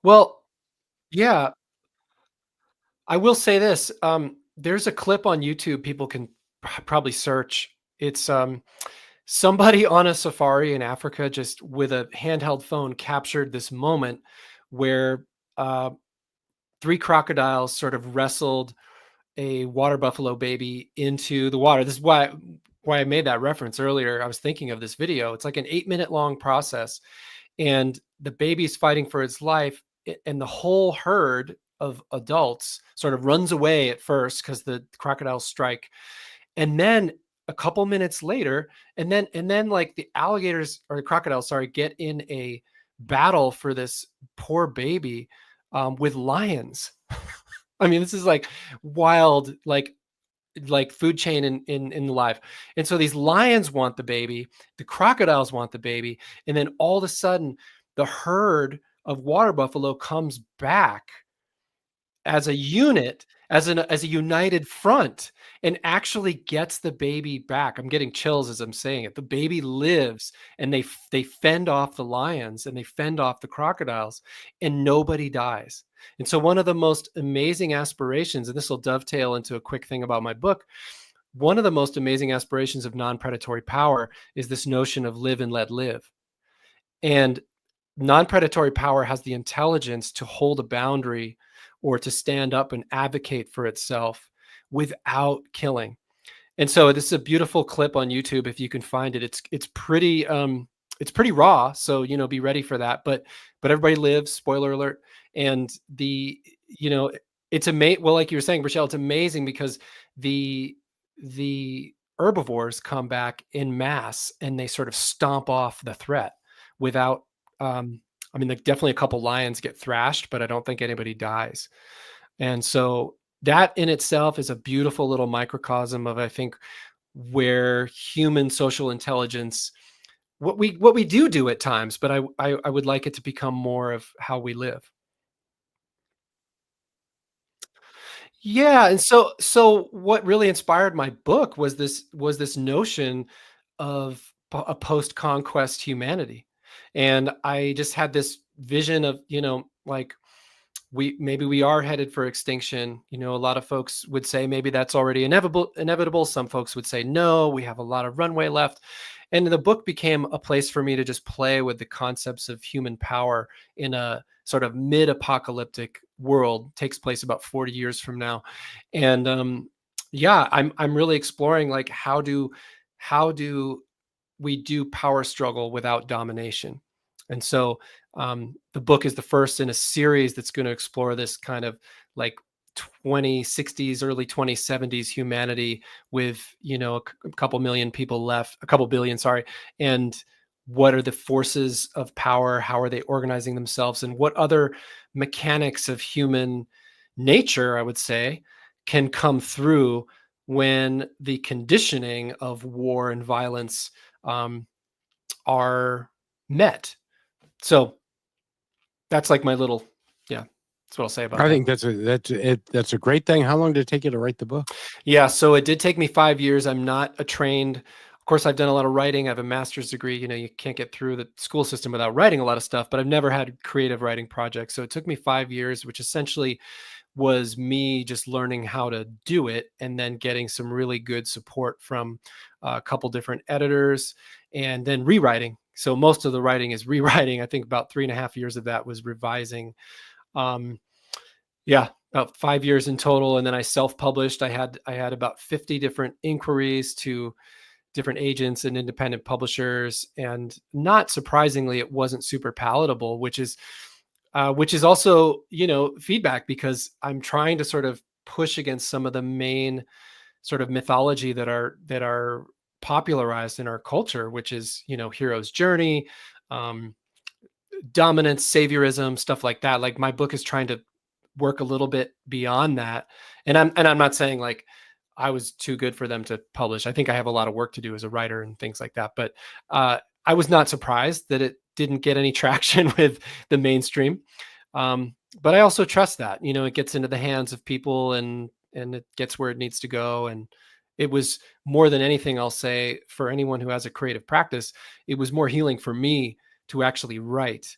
S3: Well, yeah, I will say this. There's a clip on YouTube people can probably search. It's somebody on a safari in Africa just with a handheld phone captured this moment where uh, three crocodiles sort of wrestled a water buffalo baby into the water. This is why I made that reference earlier. I was thinking of this video. It's like an 8-minute long process, and the baby's fighting for its life, and the whole herd of adults sort of runs away at first because the crocodiles strike, and then a couple minutes later, and then like the alligators or the crocodiles, sorry, get in a battle for this poor baby with lions. I mean, this is like wild, like food chain in life. And so these lions want the baby, the crocodiles want the baby, and then all of a sudden, the herd of water buffalo comes back as a unit, as a united front, and actually gets the baby back. I'm getting chills as I'm saying it. The baby lives, and they fend off the lions and they fend off the crocodiles, and nobody dies. And so one of the most amazing aspirations, and this will dovetail into a quick thing about my book, one of the most amazing aspirations of non-predatory power is this notion of live and let live. And non-predatory power has the intelligence to hold a boundary or to stand up and advocate for itself without killing. And so this is a beautiful clip on YouTube if you can find it. It's pretty raw, so be ready for that. But everybody lives, spoiler alert. And you know it's amazing. Well, like you were saying, Rochelle, it's amazing because the herbivores come back in mass and they sort of stomp off the threat without I mean, like definitely a couple lions get thrashed, but I don't think anybody dies. And so that in itself is a beautiful little microcosm of, I think, where human social intelligence, what we do at times, but I would like it to become more of how we live. Yeah, and so what really inspired my book was this notion of a post-conquest humanity. And I just had this vision of, like we are headed for extinction. A lot of folks would say maybe that's already inevitable. Some folks would say no, we have a lot of runway left. And the book became a place for me to just play with the concepts of human power in a sort of mid-apocalyptic world. Takes place about 40 years from now. And yeah, I'm really exploring like how do we do power struggle without domination. And so the book is the first in a series that's going to explore this kind of like 2060s, early 2070s humanity with, a couple million people left, a couple billion, sorry. And what are the forces of power? How are they organizing themselves? And what other mechanics of human nature, I would say, can come through when the conditioning of war and violence are met. So that's like my little, yeah, that's what I'll say about
S1: I
S3: that.
S1: think that's a great thing. How long did it take you to write the book?
S3: Yeah, so it did take me 5 years. I'm not a trained, of course, I've done a lot of writing. I have a master's degree. You can't get through the school system without writing a lot of stuff, but I've never had creative writing projects. So it took me 5 years, which essentially was me just learning how to do it and then getting some really good support from a couple different editors and then rewriting. So most of the writing is rewriting. I think about 3.5 years of that was revising. Um, yeah, about 5 years in total. And then I self-published. I had about 50 different inquiries to different agents and independent publishers. And not surprisingly, it wasn't super palatable, which is also, feedback, because I'm trying to sort of push against some of the main sort of mythology that are popularized in our culture, which is, hero's journey, um, dominance, saviorism, stuff like that. Like, my book is trying to work a little bit beyond that. And I'm not saying like I was too good for them to publish. I think I have a lot of work to do as a writer and things like that. But I was not surprised that it didn't get any traction with the mainstream. But I also trust that, it gets into the hands of people, and it gets where it needs to go. And it was more than anything, I'll say, for anyone who has a creative practice, it was more healing for me to actually write.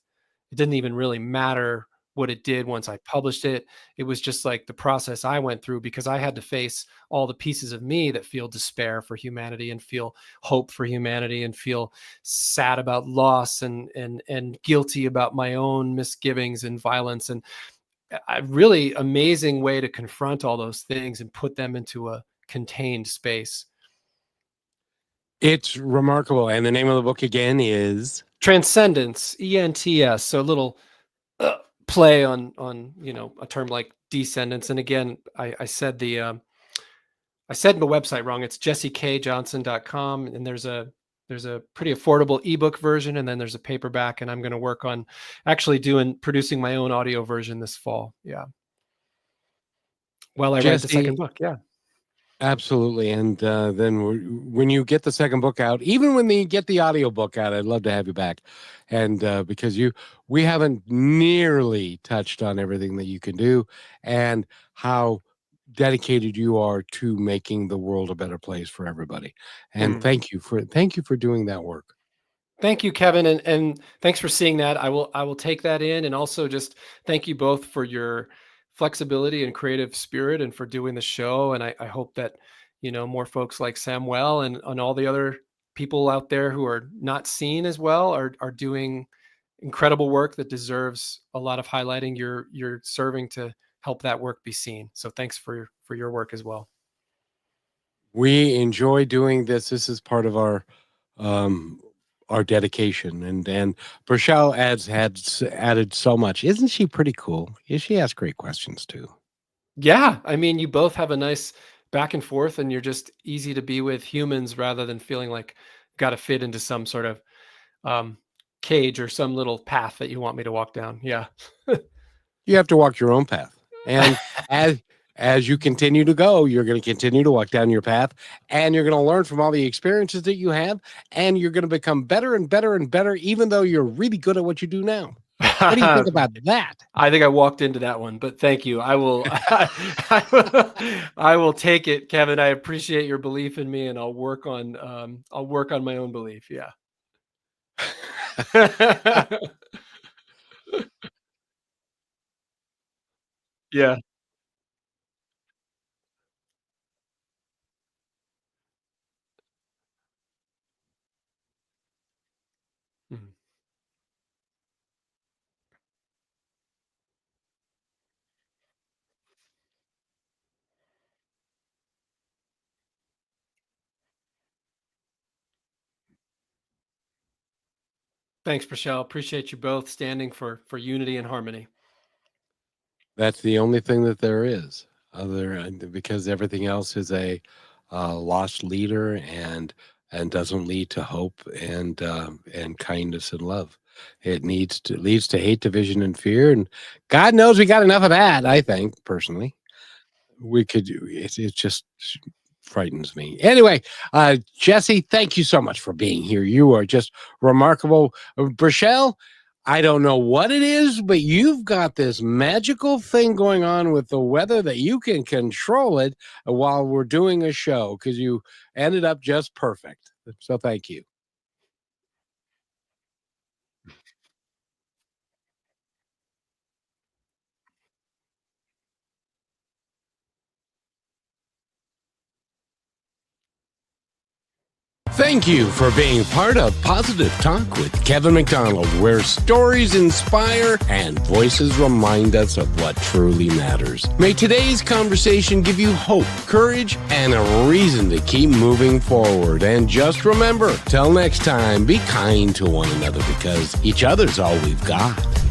S3: It didn't even really matter what it did once I published it. It was just like the process I went through, because I had to face all the pieces of me that feel despair for humanity and feel hope for humanity and feel sad about loss and guilty about my own misgivings and violence. And a really amazing way to confront all those things and put them into a contained space.
S1: It's remarkable. And the name of the book again is
S3: Transcendents, ENTS. So a little play on a term like descendants. And again, I said I said the website wrong. It's jessekjohnson.com, and there's a pretty affordable ebook version, and then there's a paperback. And I'm going to work on actually producing my own audio version this fall. Yeah, while I write the second
S1: Jesse.
S3: book. Yeah.
S1: Absolutely. And then when you get the second book out, even when you get the audio book out, I'd love to have you back. And because we haven't nearly touched on everything that you can do and how dedicated you are to making the world a better place for everybody. And
S3: Mm.
S1: thank you for doing that work.
S3: Thank you, Kevin, and thanks for seeing that. I will take that in, and also just thank you both for your flexibility and creative spirit, and for doing the show. And I hope that more folks like Samuel and all the other people out there who are not seen as well are doing incredible work that deserves a lot of highlighting. You're serving to help that work be seen. So thanks for your work as well.
S1: We enjoy doing this. This is part of um, our dedication, and Rochelle added so much. Isn't she pretty cool? She asks great questions too.
S3: Yeah, I mean, you both have a nice back and forth, and you're just easy to be with humans rather than feeling like got to fit into some sort of um, cage or some little path that you want me to walk down. Yeah.
S1: You have to walk your own path, and as you continue to go, you're going to continue to walk down your path, and you're going to learn from all the experiences that you have, and you're going to become better and better and better, even though you're really good at what you do now. What do you think about that?
S3: I think I walked into that one, but thank you. I will, I will take it, Kevin. I appreciate your belief in me, and I'll work on my own belief. Yeah. Yeah. Mhm. Thanks, Michelle. Appreciate you both standing for unity and harmony.
S1: That's the only thing that there is, because everything else is a lost leader and doesn't lead to hope and kindness and love. It leads to hate, division, and fear, and God knows we got enough of that. I think personally, we could. It just frightens me. Anyway, Jesse, thank you so much for being here. You are just remarkable, Rochelle. I don't know what it is, but you've got this magical thing going on with the weather that you can control it while we're doing a show, because you ended up just perfect. So thank you. Thank you for being part of Positive Talk with Kevin McDonald, where stories inspire and voices remind us of what truly matters. May today's conversation give you hope, courage, and a reason to keep moving forward. And just remember, till next time, be kind to one another, because each other's all we've got.